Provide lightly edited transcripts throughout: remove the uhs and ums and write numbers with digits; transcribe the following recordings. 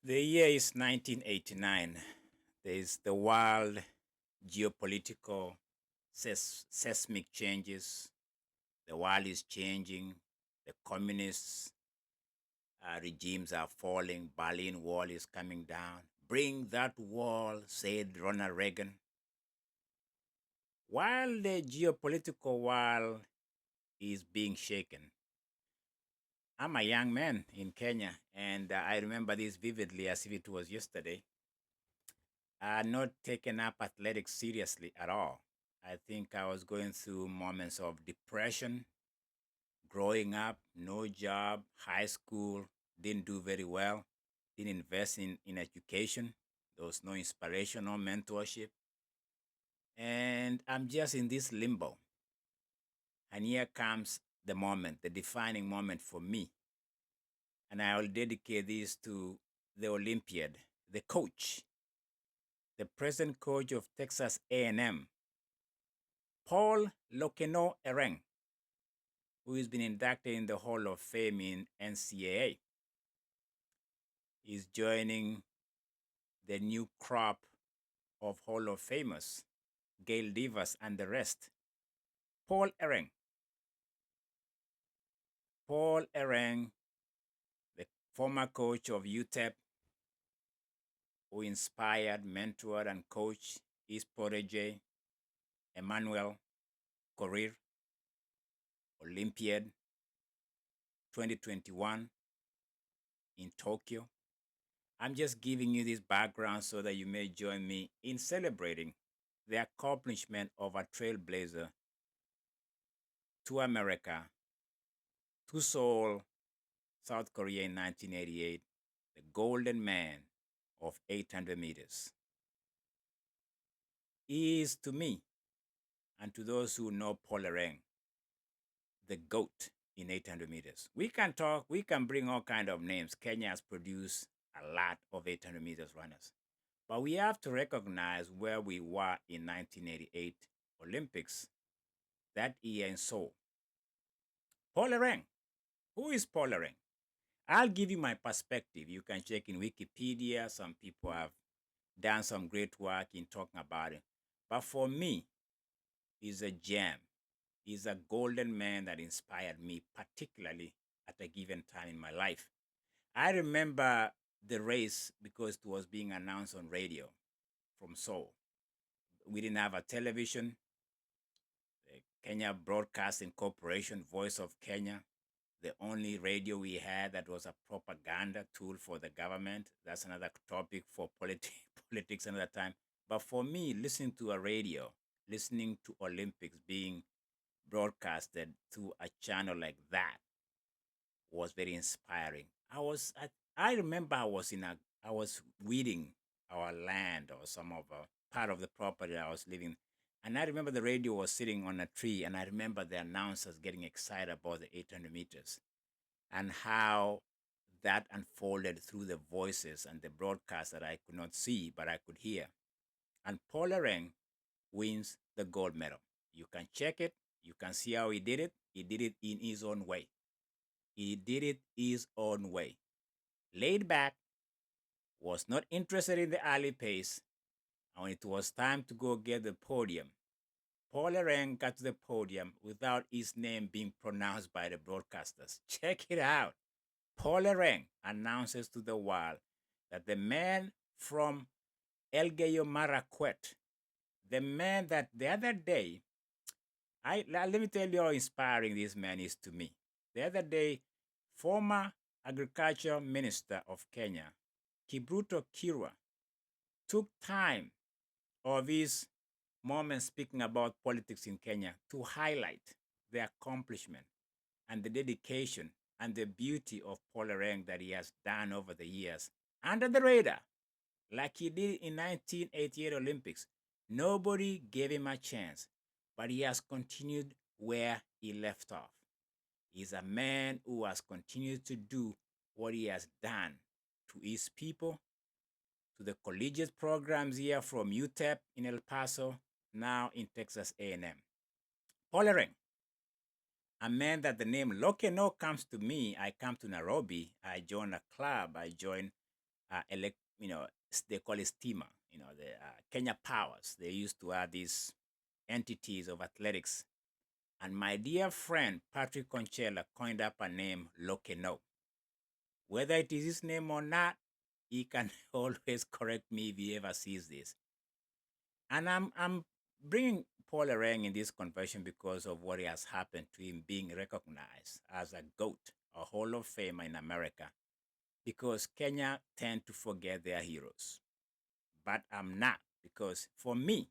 The year is 1989. There is the world geopolitical seismic changes. The world is changing. The communist regimes are falling. Berlin Wall is coming down. Bring that wall, said Ronald Reagan. While the geopolitical world is being shaken, I'm a young man in Kenya, and I remember this vividly as if it was yesterday. Not taking up athletics seriously at all. I think I was going through moments of depression, growing up, no job, high school, didn't do very well, didn't invest in education. There was no inspiration, no mentorship. And I'm just in this limbo. And here comes the moment, the defining moment for me. And I will dedicate this to the Olympiad, the coach, the present coach of Texas A&M, Paul Lokeno Ereng, who has been inducted in the Hall of Fame in NCAA, is joining the new crop of Hall of Famers, Gail Divas and the rest. Paul Ereng. Paul Ereng, the former coach of UTEP, who inspired, mentored, and coached his protege, Emmanuel Korir, Olympiad 2021 in Tokyo. I'm just giving you this background so that you may join me in celebrating the accomplishment of a trailblazer to America, to Seoul, South Korea in 1988, the golden man of 800 meters. He is to me, and to those who know Paul Ereng, the GOAT in 800 meters. We can talk, we can bring all kind of names. Kenya has produced a lot of 800 meters runners. But we have to recognize where we were in 1988 Olympics, that year in Seoul. Paul Ereng. Who is Paul Ereng? I'll give you my perspective. You can check in Wikipedia. Some people have done some great work in talking about it. But for me, he's a gem. He's a golden man that inspired me, particularly at a given time in my life. I remember the race because it was being announced on radio from Seoul. We didn't have a television. The Kenya Broadcasting Corporation, Voice of Kenya, the only radio we had that was a propaganda tool for the government. That's another topic for politics another time. But for me, listening to a radio, listening to Olympics being broadcasted through a channel like that was very inspiring. I remember I was weeding our land or some of a part of the property I was living. And I remember the radio was sitting on a tree, and I remember the announcers getting excited about the 800 meters and how that unfolded through the voices and the broadcast that I could not see, but I could hear. And Paul Ereng wins the gold medal. You can check it. You can see how he did it. He did it in his own way. He did it his own way. Laid back, was not interested in the early pace, and when it was time to go get the podium, Paul Ereng got to the podium without his name being pronounced by the broadcasters. Check it out. Paul Ereng announces to the world that the man from Elgeyo Marakwet, the man that the other day, let me tell you how inspiring this man is to me. The other day, former Agriculture Minister of Kenya, Kibruto Kirwa, took time of his moment speaking about politics in Kenya to highlight the accomplishment and the dedication and the beauty of Paul Ereng that he has done over the years under the radar, like he did in 1988 Olympics. Nobody gave him a chance, but he has continued where he left off. He's a man who has continued to do what he has done to his people, to the collegiate programs here from UTEP in El Paso, now in Texas A&M. Paul Ereng, a man that the name Lokeno comes to me. I come to Nairobi. I join a club. I join they call it steamer, the Kenya Powers. They used to have these entities of athletics. And my dear friend, Patrick Conchella, coined up a name, Lokeno. Whether it is his name or not, he can always correct me if he ever sees this. And I'm bringing Paul Ereng in this conversation because of what has happened to him being recognized as a GOAT, a Hall of Famer in America, because Kenya tend to forget their heroes. But I'm not, because for me,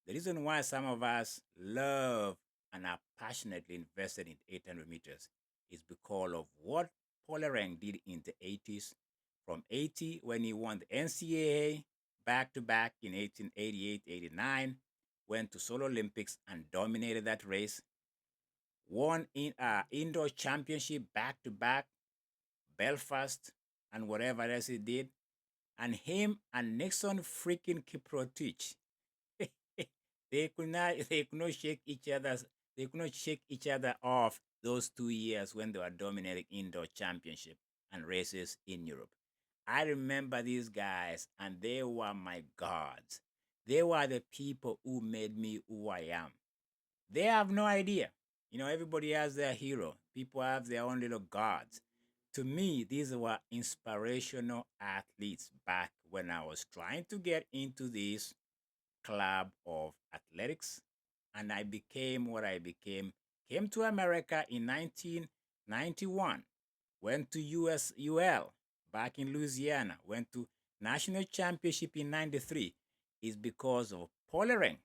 the reason why some of us love and are passionately invested in 800 meters is because of what Paul Ereng did in the 80s, from 80 when he won the NCAA back to back in 1888, 89, went to Seoul Olympics and dominated that race, won in indoor championship back to back, Belfast, and whatever else he did, and him and Nixon freaking Kiprotich they could not shake each other off those 2 years when they were dominating indoor championship and races in Europe. I remember these guys and they were my gods. They were the people who made me who I am. They have no idea. Everybody has their hero. People have their own little gods. To me, these were inspirational athletes back when I was trying to get into this club of athletics, and I became what I became. Came to America in 1991, went to USUL back in Louisiana, went to national championship in 93. Is because of Paul Ereng,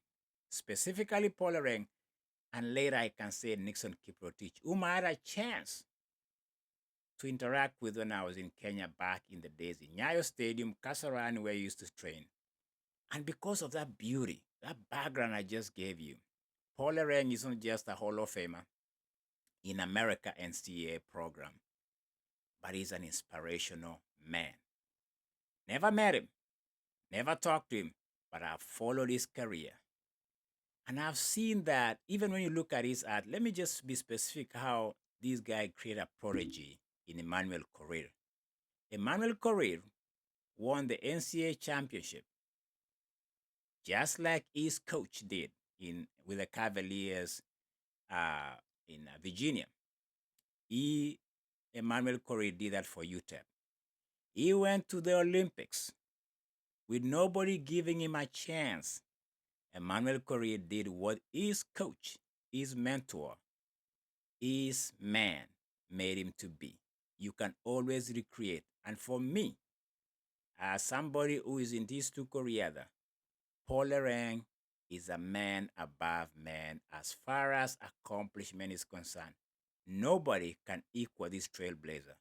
specifically Paul Ereng, and later I can say Nixon Kiprotich, whom I had a chance to interact with when I was in Kenya back in the days in Nyayo Stadium, Kasarani, where I used to train. And because of that beauty, that background I just gave you, Paul Ereng is not just a Hall of Famer in America NCAA program, but he's an inspirational man. Never met him, never talked to him, but I've followed his career. And I've seen that even when you look at his art, let me just be specific how this guy created a prodigy in Emmanuel Korir. Emmanuel Korir won the NCAA championship just like his coach did with the Cavaliers in Virginia. Emmanuel Corey did that for UTEP. He went to the Olympics with nobody giving him a chance. Emmanuel Corey did what his coach, his mentor, his man made him to be. You can always recreate. And for me, as somebody who is in this two career, Paul Ereng is a man above man as far as accomplishment is concerned. Nobody can equal this trailblazer.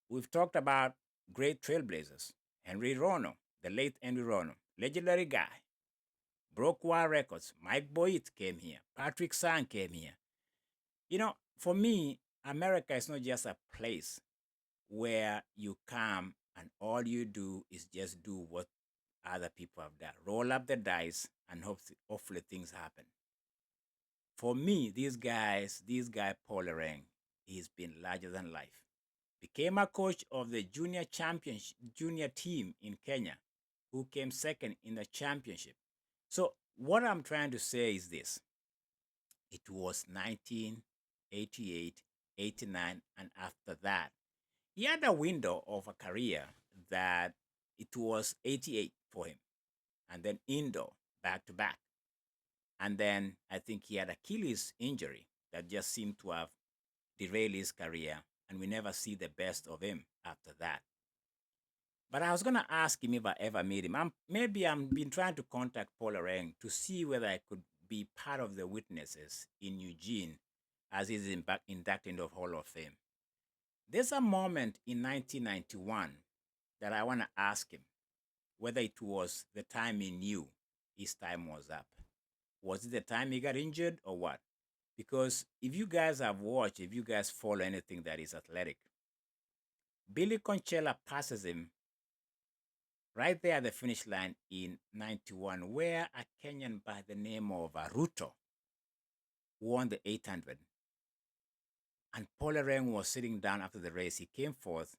We've talked about great trailblazers. Henry Rono, the late Henry Rono, legendary guy, broke world records. Mike Boyd came here. Patrick Sang came here. For me, America is not just a place where you come and all you do is just do what other people have done. Roll up the dice and hopefully things happen. For me, this guy, Paul Ereng, he's been larger than life. Became a coach of the junior team in Kenya, who came second in the championship. So what I'm trying to say is this. It was 1988, 89, and after that, he had a window of a career that it was 88 for him, and then indoor back to back. And then I think he had Achilles injury that just seemed to have derailed his career, and we never see the best of him after that. But I was going to ask him if I ever meet him. I've been trying to contact Paul Ereng to see whether I could be part of the witnesses in Eugene as he's inducted into the Hall of Fame. There's a moment in 1991 that I want to ask him whether it was the time he knew his time was up. Was it the time he got injured or what? Because if you guys have watched, if you guys follow anything that is athletic, Billy Conchella passes him right there at the finish line in 91, where a Kenyan by the name of Ruto won the 800. And Paul Ereng was sitting down after the race. He came forth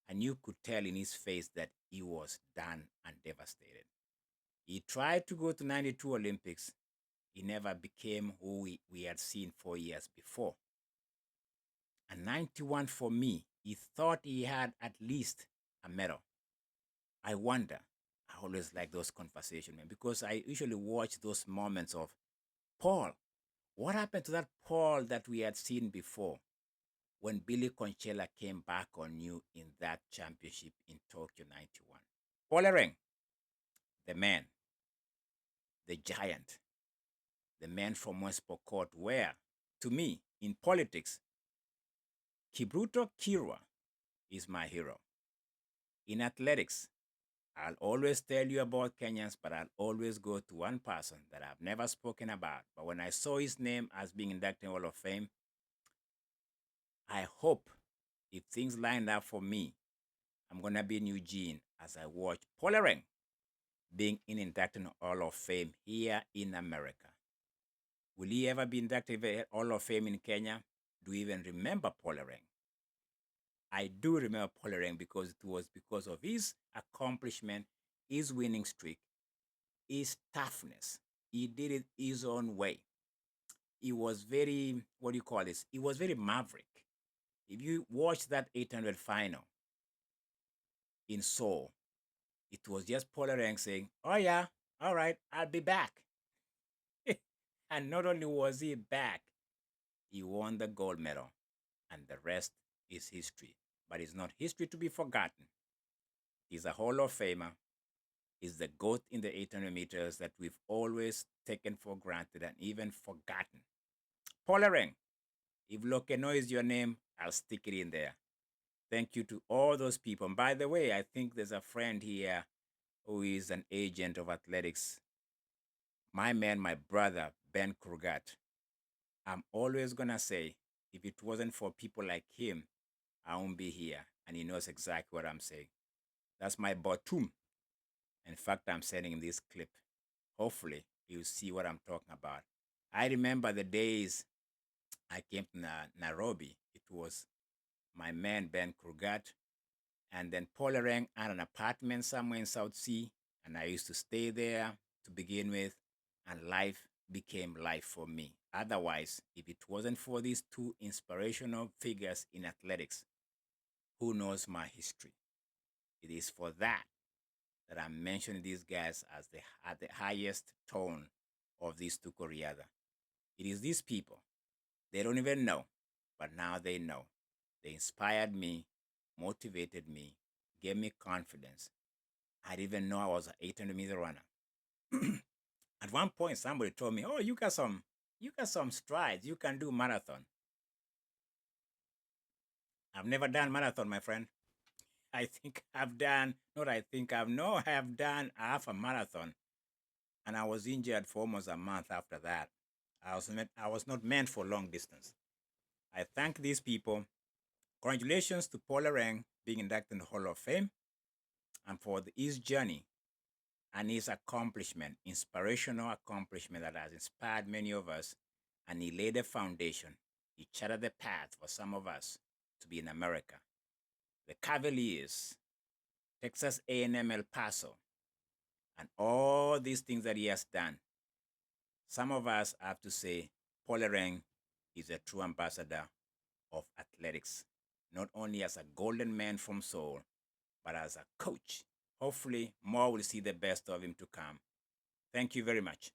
and you could tell in his face that he was done and devastated. He tried to go to 92 Olympics. He never became who we had seen 4 years before. And 91 for me, he thought he had at least a medal. I wonder. I always like those conversations, man, because I usually watch those moments of Paul. What happened to that Paul that we had seen before when Billy Conchella came back on you in that championship in Tokyo 91? Paul Ereng, the man, the giant, the man from West Pokot, where, to me, in politics, Kibruto Kirwa is my hero. In athletics, I'll always tell you about Kenyans, but I'll always go to one person that I've never spoken about. But when I saw his name as being inducted in the Hall of Fame, I hope if things lined up for me, I'm going to be in Eugene as I watch Paul Ereng being inducted in the Hall of Fame here in America. Will he ever be inducted in the Hall of Fame in Kenya? Do you even remember Paul Ereng? I do remember Paul Ereng because it was because of his accomplishment, his winning streak, his toughness. He did it his own way. He was very, what do you call this? He was very maverick. If you watch that 800 final in Seoul, it was just Paul Ereng saying, oh yeah, all right, I'll be back. And not only was he back, he won the gold medal. And the rest is history. But it's not history to be forgotten. He's a Hall of Famer. He's the GOAT in the 800 meters that we've always taken for granted and even forgotten. Paul Ereng, if Lokeno is your name, I'll stick it in there. Thank you to all those people. And by the way, I think there's a friend here who is an agent of athletics. My man, my brother, Ben Krugat. I'm always going to say, if it wasn't for people like him, I won't be here. And he knows exactly what I'm saying. That's my Batum. In fact, I'm sending him this clip. Hopefully, he'll see what I'm talking about. I remember the days I came to Nairobi. It was my man, Ben Krugat, and then Paul Ereng had an apartment somewhere in South Sea, and I used to stay there to begin with, and life became life for me. Otherwise, if it wasn't for these two inspirational figures in athletics, who knows my history? It is for that I'm mentioning these guys as at the highest tone of these two Koreada. It is these people. They don't even know, but now they know. They inspired me, motivated me, gave me confidence. I didn't even know I was an 800-meter runner. At one point, somebody told me, "Oh, you got some strides. You can do marathon." I've never done marathon, my friend. I think I've done, not I think I've, no, I have done half a marathon. And I was injured for almost a month after that. I was not meant for long distance. I thank these people. Congratulations to Paul Ereng being inducted in the Hall of Fame and for his journey and his accomplishment, inspirational accomplishment that has inspired many of us. And he laid a foundation. He charted the path for some of us to be in America. The Cavaliers, Texas A&M El Paso, and all these things that he has done. Some of us have to say Paul Ereng is a true ambassador of athletics, not only as a golden man from Seoul, but as a coach. Hopefully, more will see the best of him to come. Thank you very much.